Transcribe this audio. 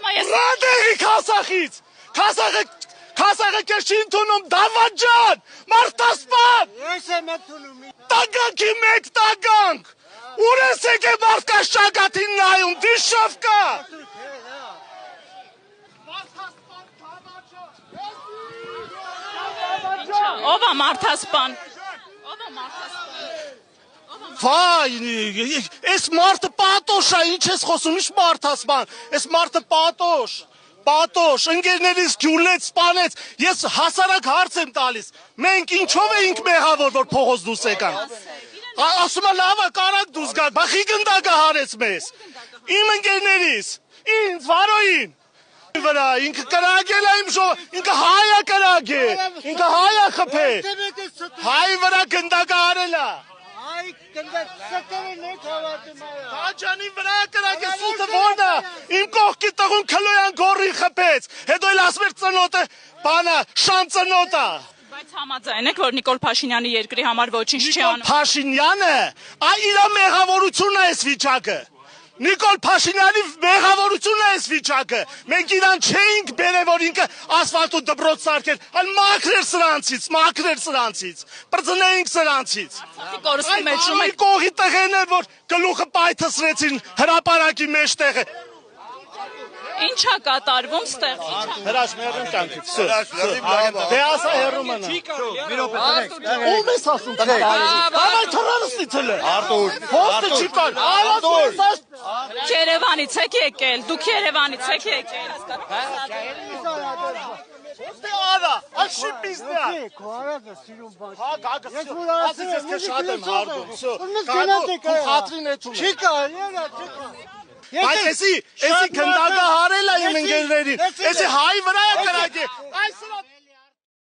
Ռադեղի Քասախից։ Քասախը քեզ չի ընդունում Դավաճան, Մարտասպան։ Ես եմ ընդունում։ Տագանքի մեկ տագանք։ Ուր ես եկե մարդկաշ ճակատին նայում, դիշավկա։ Ով է Մարտասպան։ Վայ, այս մարդը պատոշ է, ինչ ես խոսում, ինչ Մարտասպան, այս մարդը պատոշ, ընկերներից ջուլեց, սպանեց, ես հասարակ հարց եմ տալիս, մենք ինչով էինք մեղավոր, որ փողոց դուս եկանք, ասում է լավ է, կարակ դուս գաք, բախի գնդակը հարեց մեզ, իմ ընկերներից, ինձ, վարոյին, վրա, ինքը կրագել է իմ ժող, ինքը հայ է կրագել, ինքը հայ է խփել, հայ վրա գնդակը հարել է, Տաճանի վրա կրակ է սուտը որնա, իմ կողքի տղուն քլոյան գորին խպեց, հետո էլ ասվեր ծնոտ է, բանա, շան ծնոտ է։ Բայց համաձայն եք, որ Նիկոլ Փաշինյանի երկրի համար ոչինչ չի անում։ Նիկոլ Փաշինյանը, իրա մեղավորությունն է այս վիճակը։ Նիկոլ Փաշինյանի մեղավորությունն է այս վիճակը։ Մենք իրան չէինք բերել, որ ինքը ասֆալտ ու դպրոց սարքեր, այլ մաքրեր սրանցից, պրծնեինք սրանցից։ Այ կողի տղեն է, որ գլուխը պայթսրեցին հրապարակի մեջ տեղը։ Ինչ է կատարվում ստեղ։ Հրաշ մերն կանքից։ Դե ասա հերու մնա։ Ում ես ասում չի կարելի։ Ամայ թռանս դիցել է։ Արտուր։ Ոստը չի կարելի։ Երևանից եք եկել, դուք Երևանից եք եկել։ Ոստը արա, աշի բիզնա։ Քոարակը սիրուն բան։ Հա, գագա։ Ասից ես քեզ շատ եմ հարգում։ Գնացեք խատրին է թում։ Չի կարելի, չի։ Բայց էսի քնդակը հարել է իմ ընկերներին, էսի հայ վրա է կրակել, այս սրա